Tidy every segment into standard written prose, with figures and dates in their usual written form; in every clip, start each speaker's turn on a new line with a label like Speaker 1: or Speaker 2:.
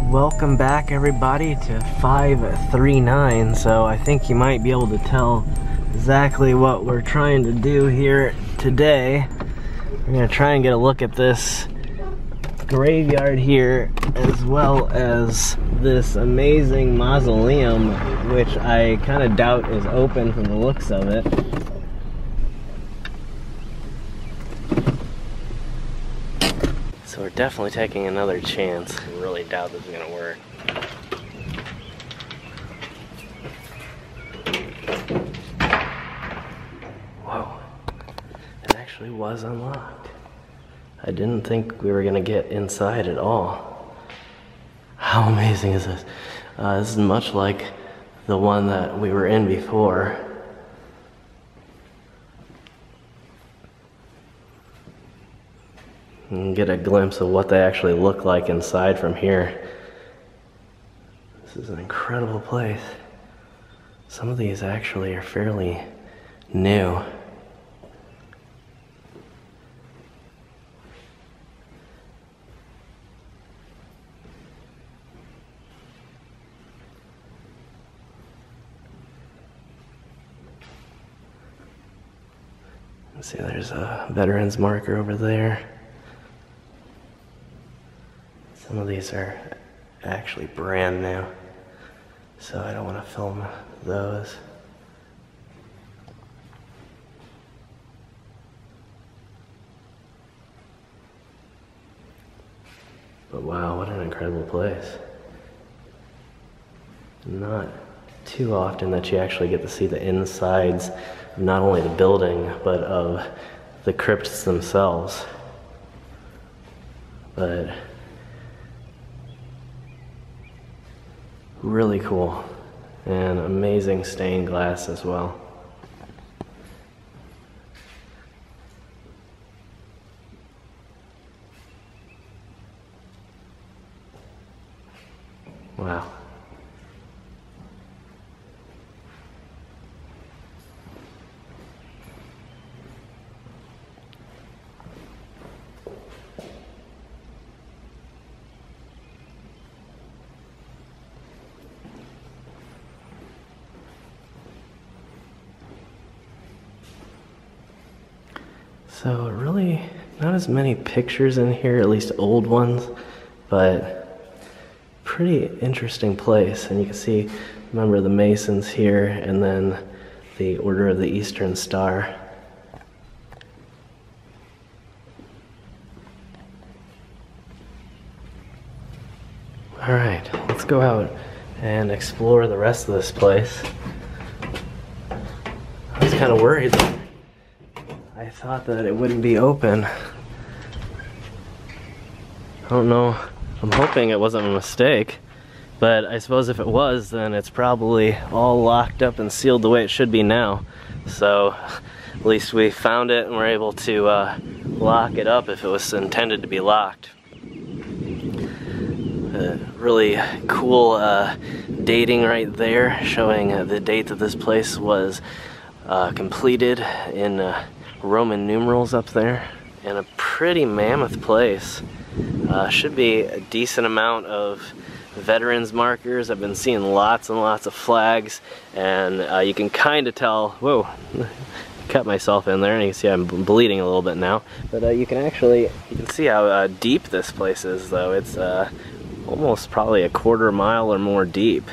Speaker 1: Welcome back everybody to 539. So I think you might be able to tell exactly what we're trying to do here today. We're gonna try and get a look at this graveyard here, as well as this amazing mausoleum, which I kind of doubt is open from the looks of it. So we're definitely taking another chance. I really doubt this is gonna work. Whoa, it actually was unlocked. I didn't think we were gonna get inside at all. How amazing is this? This is much like the one that we were in before. And get a glimpse of what they actually look like inside from here. This is an incredible place. Some of these actually are fairly new. Let's see, there's a veteran's marker over there. Some of these are actually brand new, so I don't want to film those. But wow, what an incredible place. Not too often that you actually get to see the insides of not only the building, but of the crypts themselves. But really cool, and amazing stained glass as well. Wow. So really not as many pictures in here, at least old ones, but pretty interesting place. And you can see, remember the Masons here, and then the Order of the Eastern Star. All right, let's go out and explore the rest of this place. I was kind of worried that I thought that it wouldn't be open. I don't know, I'm hoping it wasn't a mistake, but I suppose if it was, then it's probably all locked up and sealed the way it should be now. So at least we found it and we're able to lock it up if it was intended to be locked. Really cool dating right there, showing the date that this place was completed in Roman numerals up there, and a pretty mammoth place. Should be a decent amount of veterans markers. I've been seeing lots and lots of flags, and you can kind of tell, whoa, cut myself in there, and you can see I'm bleeding a little bit now, but you can see how deep this place is, though. It's almost probably a quarter mile or more deep.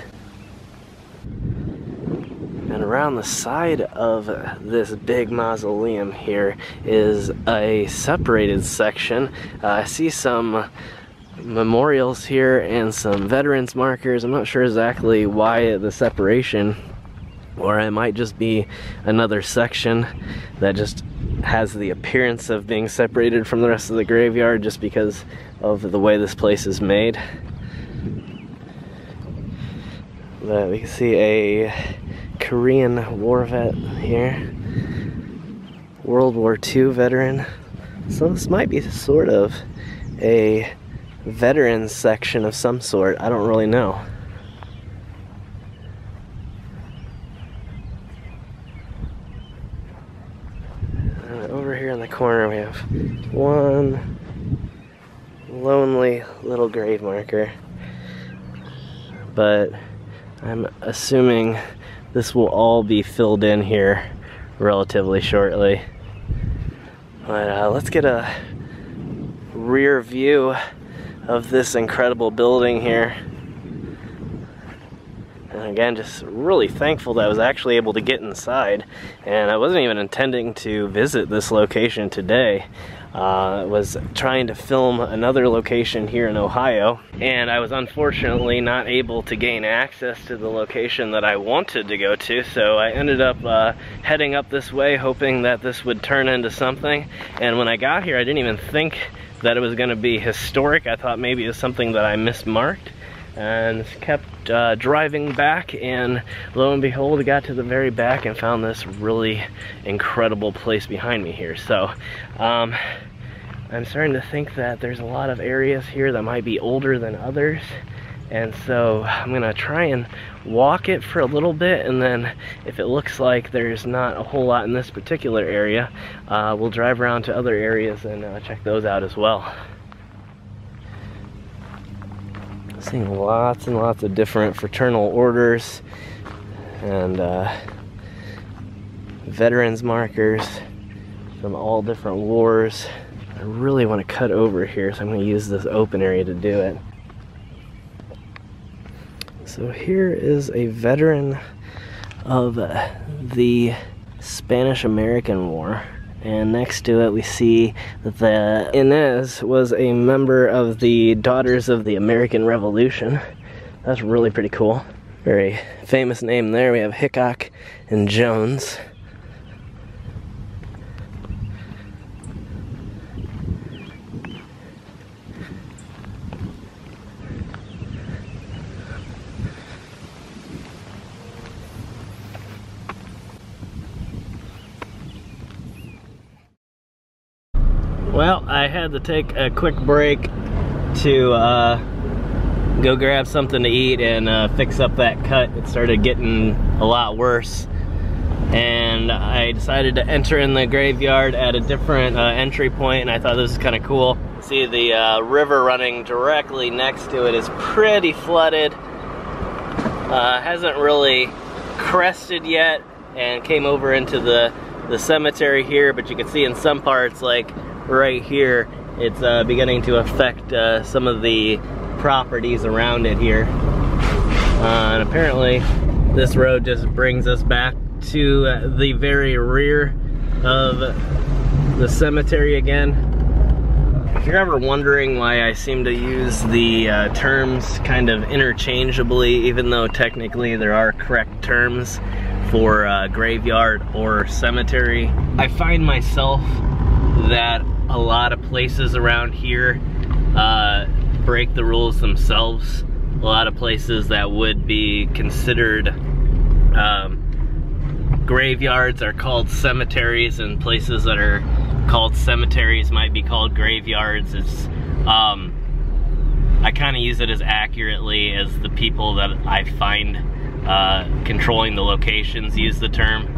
Speaker 1: And around the side of this big mausoleum here is a separated section. I see some memorials here and some veterans markers. I'm not sure exactly why the separation, or it might just be another section that just has the appearance of being separated from the rest of the graveyard just because of the way this place is made. But we can see a Korean war vet here, World War II veteran. So this might be sort of a veterans section of some sort. I don't really know. And over here in the corner we have one lonely little grave marker. but I'm assuming this will all be filled in here relatively shortly. But let's get a rear view of this incredible building here. And again, just really thankful that I was actually able to get inside. And I wasn't even intending to visit this location today. I was trying to film another location here in Ohio, and I was unfortunately not able to gain access to the location that I wanted to go to, so I ended up heading up this way hoping that this would turn into something. And when I got here, I didn't even think that it was going to be historic. I thought maybe it was something that I mismarked, and kept driving back, and lo and behold, I got to the very back and found this really incredible place behind me here. So I'm starting to think that there's a lot of areas here that might be older than others, and so I'm gonna try and walk it for a little bit, and then if it looks like there's not a whole lot in this particular area, we'll drive around to other areas and check those out as well. Seeing lots and lots of different fraternal orders and veterans markers from all different wars. I really want to cut over here, so I'm going to use this open area to do it. So here is a veteran of the Spanish-American War. And next to it we see that Inez was a member of the Daughters of the American Revolution. That's really pretty cool. Very famous name there. We have Hickok and Jones. Well, I had to take a quick break to go grab something to eat and fix up that cut. It started getting a lot worse, and I decided to enter in the graveyard at a different entry point, and I thought this was kind of cool. See, the river running directly next to it is pretty flooded. Hasn't really crested yet and came over into the cemetery here, but you can see in some parts, like right here, it's beginning to affect some of the properties around it here. And apparently this road just brings us back to the very rear of the cemetery again. If you're ever wondering why I seem to use the terms kind of interchangeably, even though technically there are correct terms for graveyard or cemetery, I find myself that a lot of places around here break the rules themselves. A lot of places that would be considered graveyards are called cemeteries, and places that are called cemeteries might be called graveyards. It's I kind of use it as accurately as the people that I find controlling the locations use the term.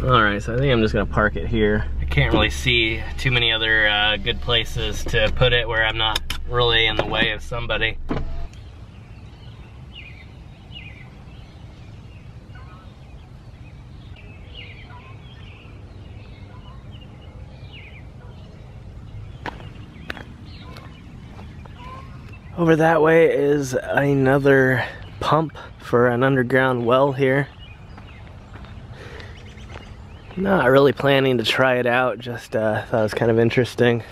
Speaker 1: Alright, so I think I'm just gonna park it here. I can't really see too many other good places to put it where I'm not really in the way of somebody. Over that way is another pump for an underground well here. Not really planning to try it out, just thought it was kind of interesting.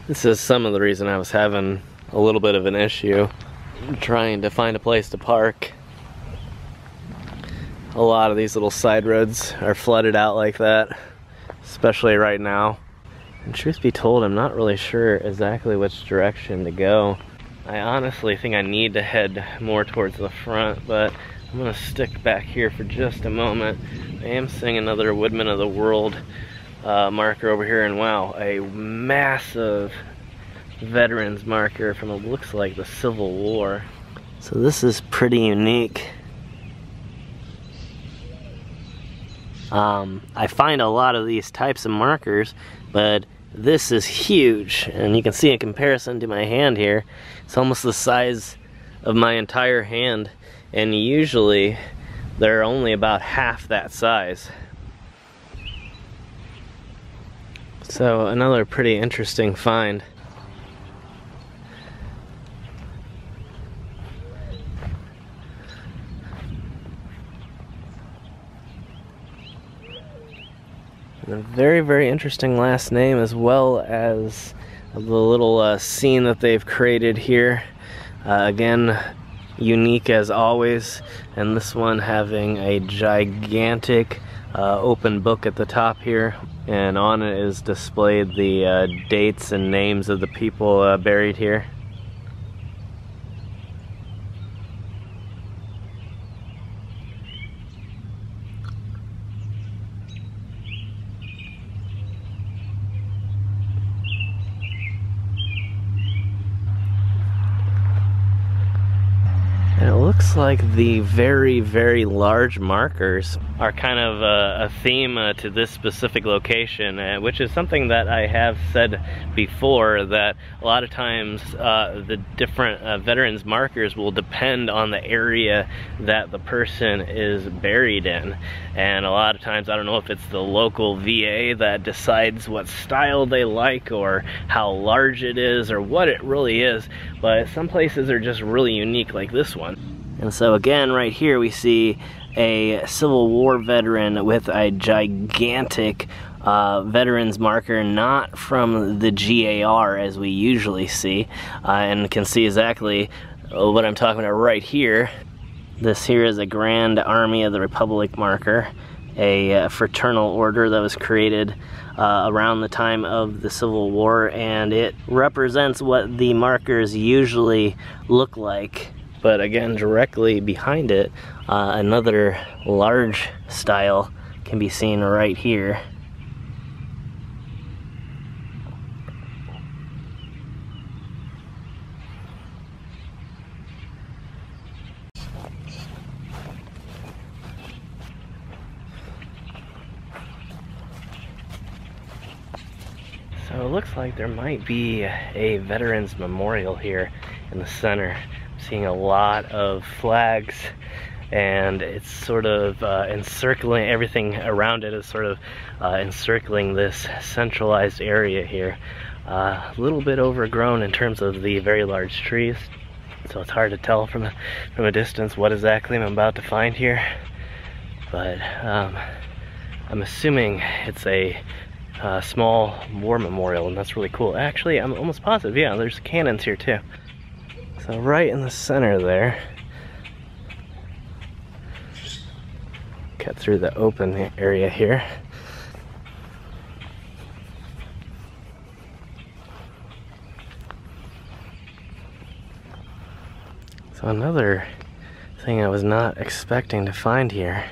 Speaker 1: This is some of the reason I was having a little bit of an issue trying to find a place to park. A lot of these little side roads are flooded out like that, especially right now. And truth be told, I'm not really sure exactly which direction to go. I honestly think I need to head more towards the front, but I'm gonna stick back here for just a moment. I am seeing another Woodmen of the World marker over here, and wow, a massive veterans marker from what looks like the Civil War. So this is pretty unique. I find a lot of these types of markers, but this is huge, and you can see in comparison to my hand here, it's almost the size of my entire hand, and usually they're only about half that size. So another pretty interesting find. And a very, very interesting last name, as well as the little scene that they've created here. Again, unique as always, and this one having a gigantic open book at the top here, and on it is displayed the dates and names of the people buried here. And it looks like the very, very large markers are kind of a theme to this specific location, which is something that I have said before, that a lot of times the different veterans markers will depend on the area that the person is buried in. And a lot of times, I don't know if it's the local VA that decides what style they like or how large it is or what it really is, but some places are just really unique, like this one. And so again, right here we see a Civil War veteran with a gigantic veterans marker, not from the GAR as we usually see, and can see exactly what I'm talking about right here. This here is a Grand Army of the Republic marker, a fraternal order that was created around the time of the Civil War, and it represents what the markers usually look like. But again, directly behind it, another large style can be seen right here. So it looks like there might be a veterans memorial here in the center. Seeing a lot of flags, and it's sort of encircling, everything around it is sort of encircling this centralized area here. A little bit overgrown in terms of the very large trees, so it's hard to tell from a distance what exactly I'm about to find here, but I'm assuming it's a small war memorial, and that's really cool. Actually, I'm almost positive, yeah, there's cannons here too. So right in the center there, cut through the open area here. So another thing I was not expecting to find here.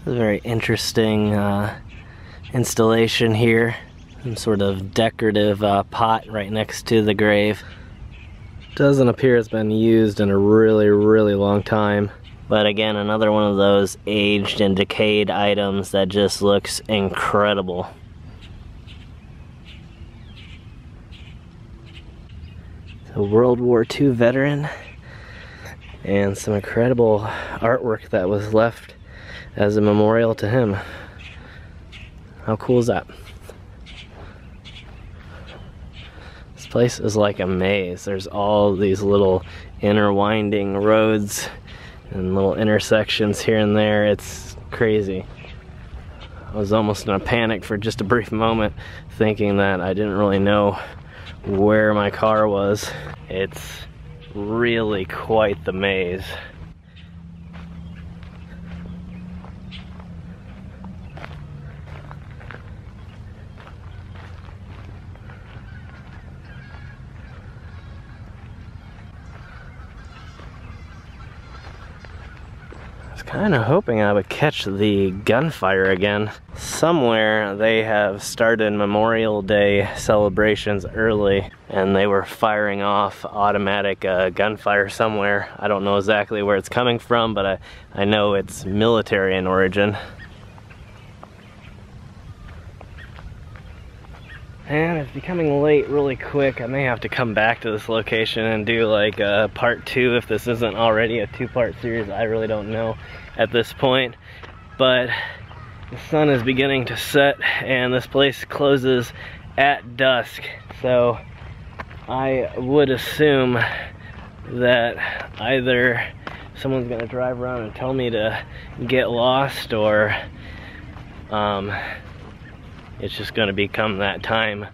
Speaker 1: A very interesting installation here. Some sort of decorative pot right next to the grave. Doesn't appear it's been used in a really, really long time. But again, another one of those aged and decayed items that just looks incredible. A World War II veteran and some incredible artwork that was left as a memorial to him. How cool is that? This place is like a maze. There's all these little interwinding roads and little intersections here and there. It's crazy. I was almost in a panic for just a brief moment, thinking that I didn't really know where my car was. It's really quite the maze. Kind of hoping I would catch the gunfire again. Somewhere they have started Memorial Day celebrations early and they were firing off automatic gunfire somewhere. I don't know exactly where it's coming from, but I know it's military in origin. And it's becoming late really quick. I may have to come back to this location and do like part 2 if this isn't already a 2-part series. I really don't know at this point. But the sun is beginning to set and this place closes at dusk. So I would assume that either someone's gonna drive around and tell me to get lost, or it's just gonna become that time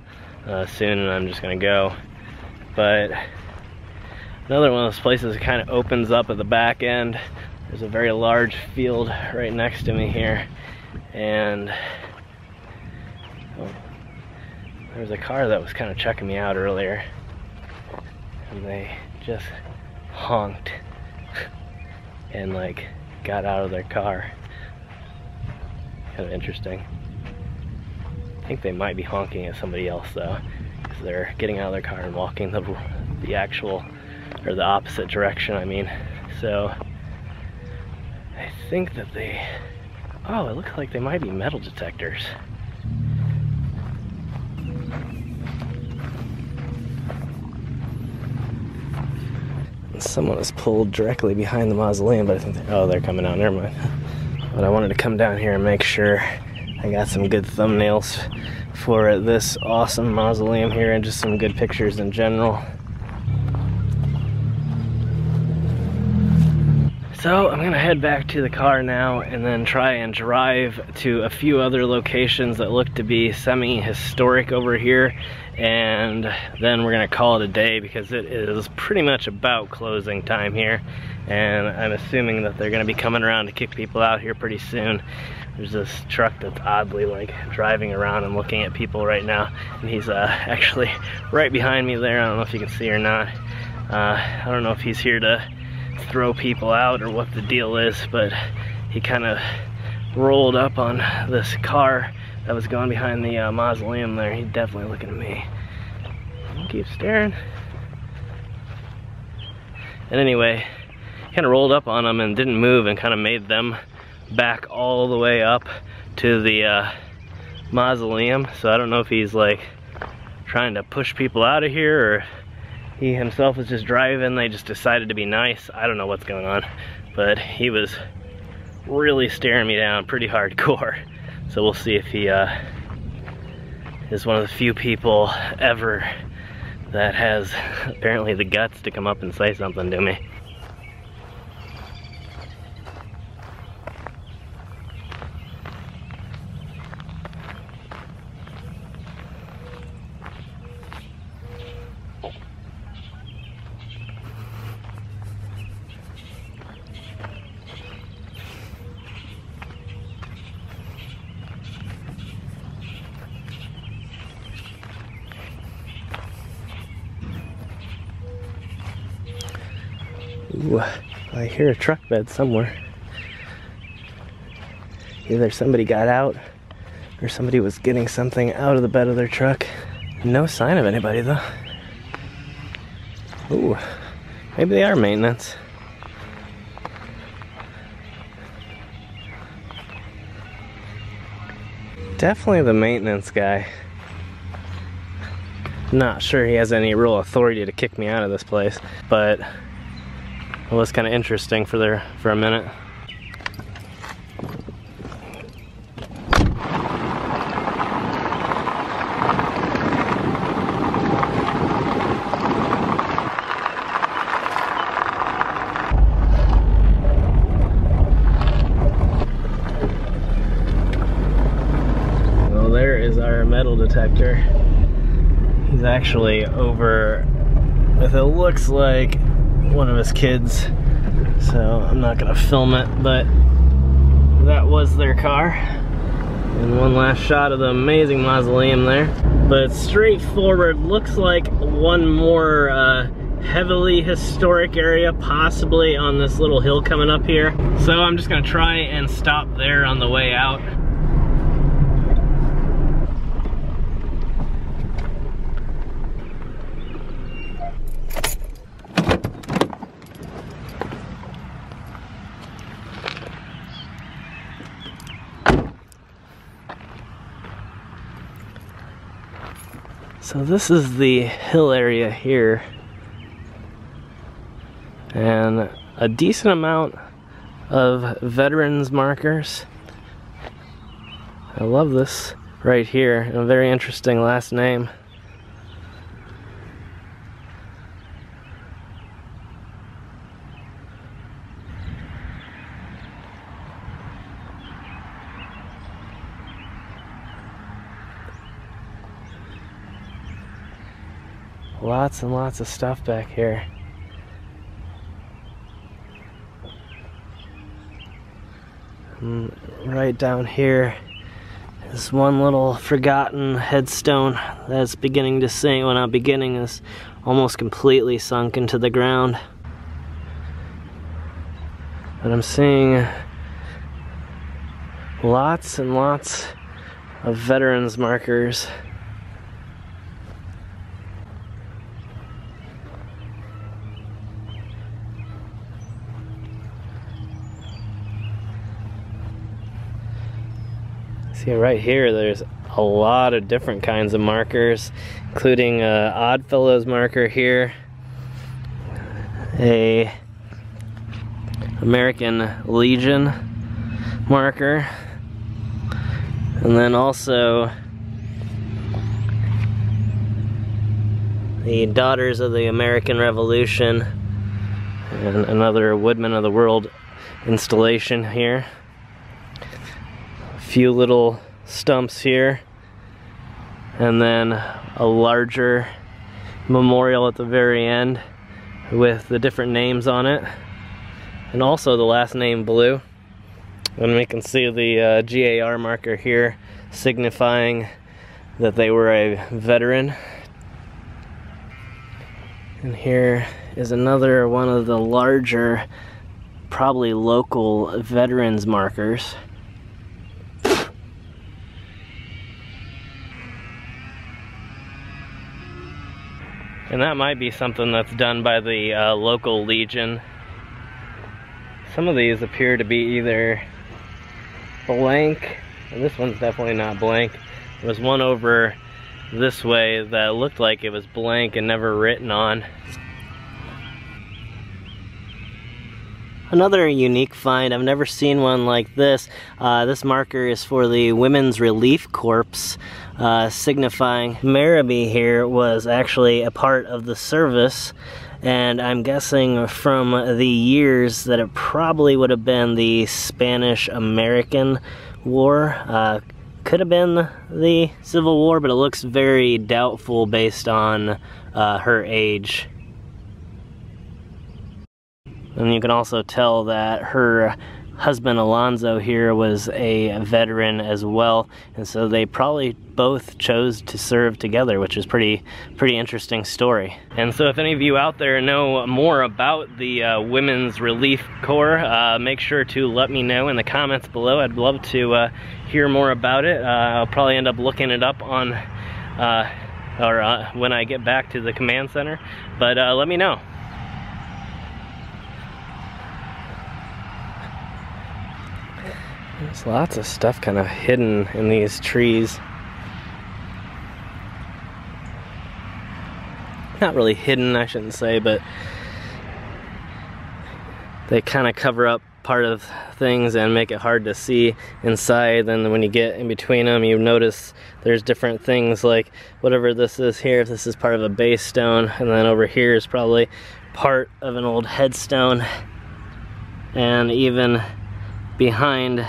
Speaker 1: soon and I'm just gonna go. But another one of those places that kind of opens up at the back end. There's a very large field right next to me here, and there's a car that was kind of checking me out earlier and they just honked and like got out of their car. Kind of interesting. I think they might be honking at somebody else though, because they're getting out of their car and walking the actual, or the opposite direction, I mean. So I think that they, oh, it looks like they might be metal detectors. Someone was pulled directly behind the mausoleum, but I think they're coming out, never mind. But I wanted to come down here and make sure I got some good thumbnails for this awesome mausoleum here and just some good pictures in general. So I'm gonna head back to the car now and then try and drive to a few other locations that look to be semi-historic over here, and then we're gonna call it a day because it is pretty much about closing time here, and I'm assuming that they're gonna be coming around to kick people out here pretty soon. There's this truck that's oddly like driving around and looking at people right now, and he's actually right behind me there. I don't know if you can see or not. I don't know if he's here to throw people out or what the deal is, but he kind of rolled up on this car that was going behind the mausoleum there. He's definitely looking at me. I'll keep staring. And anyway, kind of rolled up on them and didn't move and kind of made them back all the way up to the mausoleum. So I don't know if he's like trying to push people out of here, or he himself was just driving. They just decided to be nice. I don't know what's going on, but he was really staring me down pretty hardcore. So we'll see if he is one of the few people ever that has apparently the guts to come up and say something to me. Ooh, I hear a truck bed somewhere. Either somebody got out or somebody was getting something out of the bed of their truck. No sign of anybody though. Ooh, maybe they are maintenance. Definitely the maintenance guy. Not sure he has any real authority to kick me out of this place, but it was kind of interesting for a minute. Well, there is our metal detector. He's actually over with, it looks like, one of his kids, so I'm not gonna film it, but that was their car. And one last shot of the amazing mausoleum there. But straightforward, looks like one more heavily historic area possibly on this little hill coming up here. So I'm just gonna try and stop there on the way out. So this is the hill area here, and a decent amount of veterans markers. I love this right here, and a very interesting last name. Lots and lots of stuff back here. And right down here is one little forgotten headstone that's beginning to sink. Well, not beginning, is almost completely sunk into the ground. But I'm seeing lots and lots of veterans markers. See right here, there's a lot of different kinds of markers, including a Oddfellows marker here, a American Legion marker, and then also the Daughters of the American Revolution, and another Woodmen of the World installation here. Few little stumps here, and then a larger memorial at the very end with the different names on it, and also the last name Blue. And we can see the GAR marker here signifying that they were a veteran. And here is another one of the larger, probably local veterans markers. And that might be something that's done by the local Legion. Some of these appear to be either blank, and this one's definitely not blank. There was one over this way that looked like it was blank and never written on. Another unique find, I've never seen one like this. This marker is for the Women's Relief Corps, signifying Marabee here was actually a part of the service, and I'm guessing from the years that it probably would have been the Spanish-American War. Could have been the Civil War, but it looks very doubtful based on her age. And you can also tell that her husband Alonzo here was a veteran as well, and so they probably both chose to serve together, which is pretty interesting story. And so if any of you out there know more about the Women's Relief Corps, make sure to let me know in the comments below. I'd love to hear more about it. I'll probably end up looking it up on when I get back to the command center, but let me know. There's lots of stuff kind of hidden in these trees. Not really hidden, I shouldn't say, but they kind of cover up part of things and make it hard to see inside. Then when you get in between them, you notice there's different things, like whatever this is here, if this is part of a base stone, and then over here is probably part of an old headstone, and even behind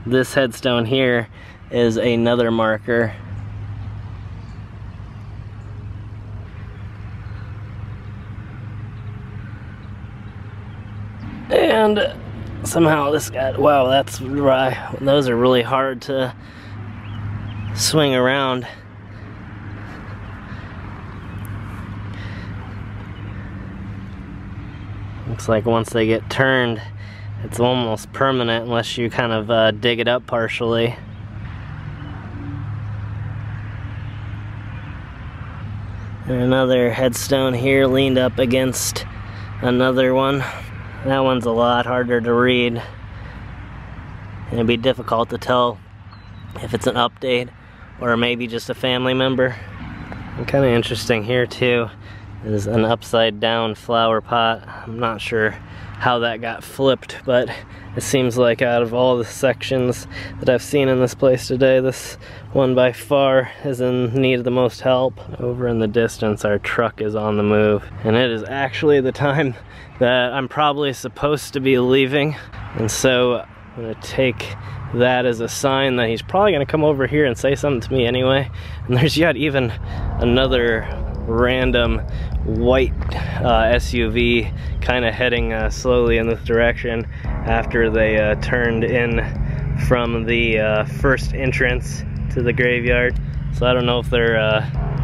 Speaker 1: this headstone here is another marker. And somehow this got, wow, that's right. Those are really hard to swing around. Looks like once they get turned, it's almost permanent unless you kind of dig it up partially. And another headstone here leaned up against another one. That one's a lot harder to read. And it'd be difficult to tell if it's an update or maybe just a family member. And kind of interesting here too is an upside down flower pot. I'm not sure how that got flipped, but it seems like out of all the sections that I've seen in this place today, this one by far is in need of the most help. Over in the distance, our truck is on the move, and it is actually the time that I'm probably supposed to be leaving, and so I'm gonna take that as a sign that he's probably gonna come over here and say something to me anyway. And there's yet even another random white SUV kind of heading slowly in this direction after they turned in from the first entrance to the graveyard. So I don't know if they're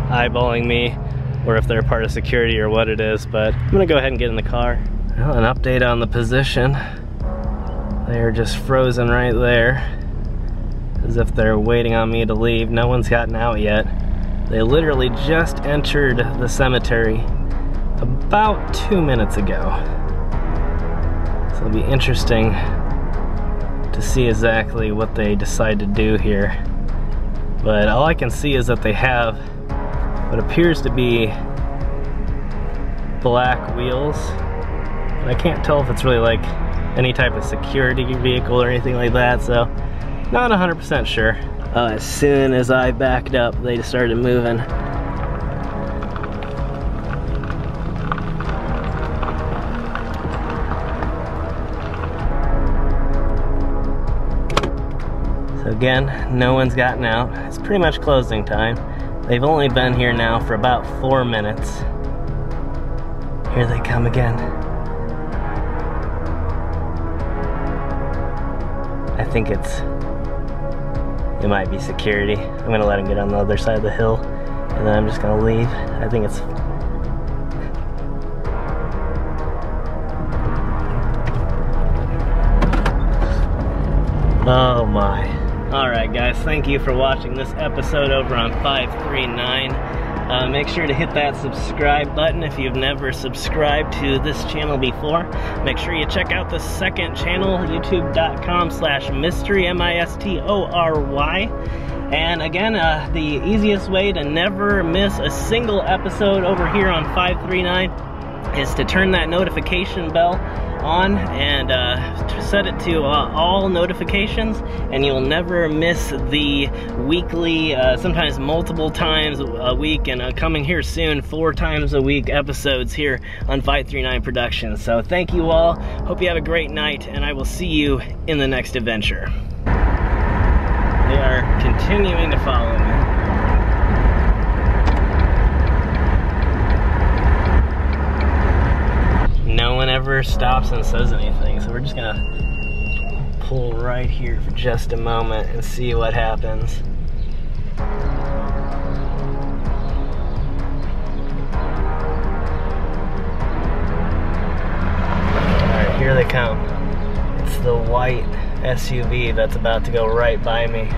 Speaker 1: eyeballing me or if they're part of security or what it is, but I'm gonna go ahead and get in the car. Well, an update on the position. They're just frozen right there, as if they're waiting on me to leave. No one's gotten out yet. They literally just entered the cemetery about 2 minutes ago. So it'll be interesting to see exactly what they decide to do here. But all I can see is that they have what appears to be black wheels. But I can't tell if it's really like any type of security vehicle or anything like that, so not 100% sure. As soon as I backed up, they just started moving. So again, no one's gotten out. It's pretty much closing time. They've only been here now for about 4 minutes. Here they come again. I think it might be security. I'm gonna let him get on the other side of the hill, and then I'm just gonna leave. I think it's... Oh my. Alright guys, thank you for watching this episode over on 539. Make sure to hit that subscribe button if you've never subscribed to this channel before. Make sure you check out the second channel, youtube.com/mystory, M-I-S-T-O-R-Y. And again, the easiest way to never miss a single episode over here on 539 is to turn that notification bell on and set it to all notifications, and you'll never miss the weekly, sometimes multiple times a week, and coming here soon, 4 times a week episodes here on 539 Productions. So thank you all, hope you have a great night, and I will see you in the next adventure. They are continuing to follow me. No one ever stops and says anything, so we're just gonna pull right here for just a moment and see what happens. Alright, here they come. It's the white SUV that's about to go right by me.